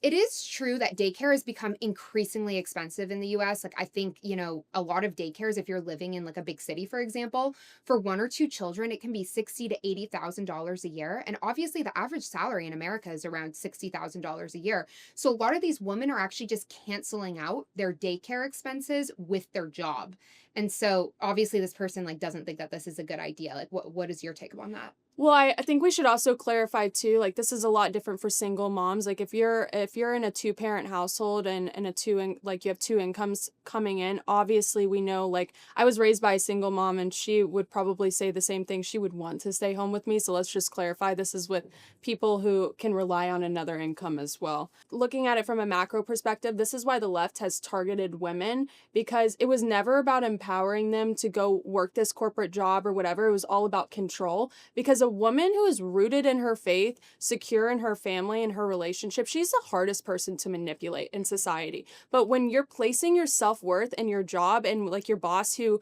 it is true that daycare has become increasingly expensive in the US. Like, I think, a lot of daycares, if you're living in like a big city, for example, for one or two children, it can be 60 to $80,000 a year. And obviously, the average salary in America is around $60,000 a year. So a lot of these women are actually just canceling out their daycare expenses with their job. And so obviously this person like doesn't think that this is a good idea. Like what is your take on that? Well, I think we should also clarify too, like this is a lot different for single moms. Like if you're in a two-parent household and a like you have two incomes coming in, obviously we know like I was raised by a single mom and she would probably say the same thing. She would want to stay home with me. So let's just clarify this is with people who can rely on another income as well. Looking at it from a macro perspective, this is why the left has targeted women because it was never about empowering them to go work this corporate job or whatever. It was all about control because a woman who is rooted in her faith, secure in her family and her relationship, she's the hardest person to manipulate in society. But when you're placing your self-worth in your job and like your boss who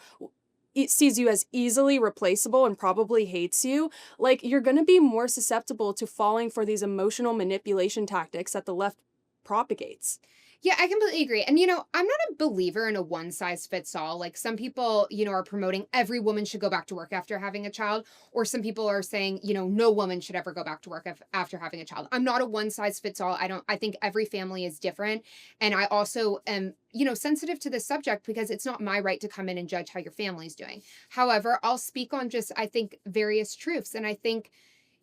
it sees you as easily replaceable and probably hates you, like you're going to be more susceptible to falling for these emotional manipulation tactics that the left propagates. Yeah, I completely agree. And, I'm not a believer in a one size fits all. Like some people, are promoting every woman should go back to work after having a child, or some people are saying, no woman should ever go back to work after having a child. I'm not a one size fits all. I think every family is different. And I also am, sensitive to this subject because it's not my right to come in and judge how your family's doing. However, I'll speak on just, I think, various truths. And I think,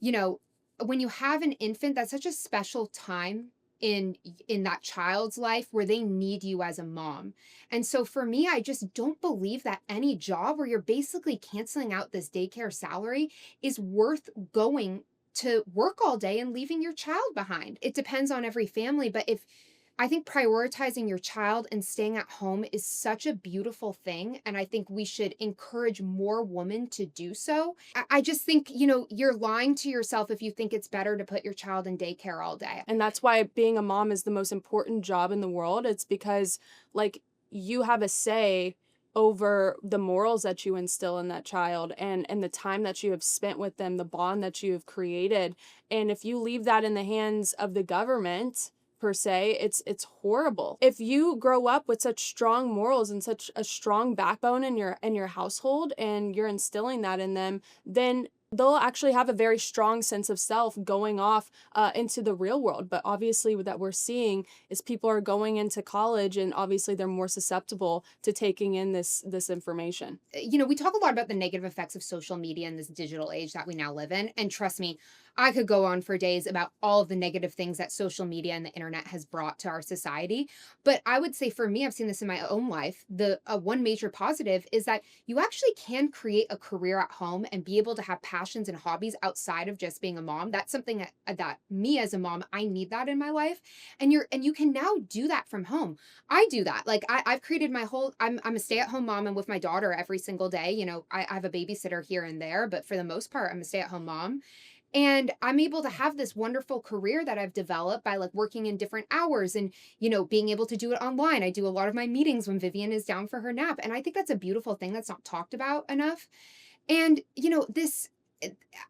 you know, when you have an infant, that's such a special time in that child's life where they need you as a mom. And so for me, I just don't believe that any job where you're basically canceling out this daycare salary is worth going to work all day and leaving your child behind. It depends on every family, but if I think prioritizing your child and staying at home is such a beautiful thing. And I think we should encourage more women to do so. I just think, you're lying to yourself if you think it's better to put your child in daycare all day. And that's why being a mom is the most important job in the world. It's because like you have a say over the morals that you instill in that child and the time that you have spent with them, the bond that you have created. And if you leave that in the hands of the government, per se, it's horrible. If you grow up with such strong morals and such a strong backbone in your household and you're instilling that in them, then they'll actually have a very strong sense of self going off into the real world. But obviously what that we're seeing is people are going into college and obviously they're more susceptible to taking in this information. We talk a lot about the negative effects of social media in this digital age that we now live in. And trust me, I could go on for days about all of the negative things that social media and the internet has brought to our society. But I would say for me, I've seen this in my own life. The one major positive is that you actually can create a career at home and be able to have passions and hobbies outside of just being a mom. That's something that me as a mom, I need that in my life. And you can now do that from home. I do that. Like I've created I'm a stay-at-home mom and with my daughter every single day. I have a babysitter here and there, but for the most part, I'm a stay-at-home mom. And I'm able to have this wonderful career that I've developed by like working in different hours and, being able to do it online. I do a lot of my meetings when Vivian is down for her nap. And I think that's a beautiful thing that's not talked about enough. And,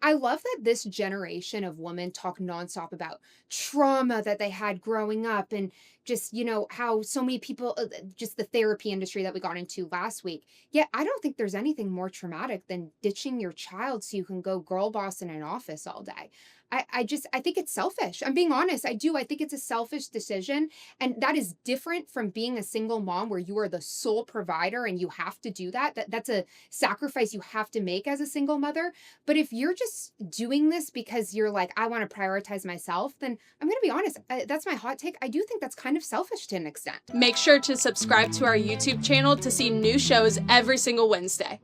I love that this generation of women talk nonstop about trauma that they had growing up and just, how so many people, just the therapy industry that we got into last week. Yet I don't think there's anything more traumatic than ditching your child so you can go girl boss in an office all day. I think it's selfish. I'm being honest. I do. I think it's a selfish decision. And that is different from being a single mom where you are the sole provider and you have to do that. That's a sacrifice you have to make as a single mother. But if you're just doing this because you're like, I want to prioritize myself, then I'm going to be honest. That's my hot take. I do think that's kind of selfish to an extent. Make sure to subscribe to our YouTube channel to see new shows every single Wednesday.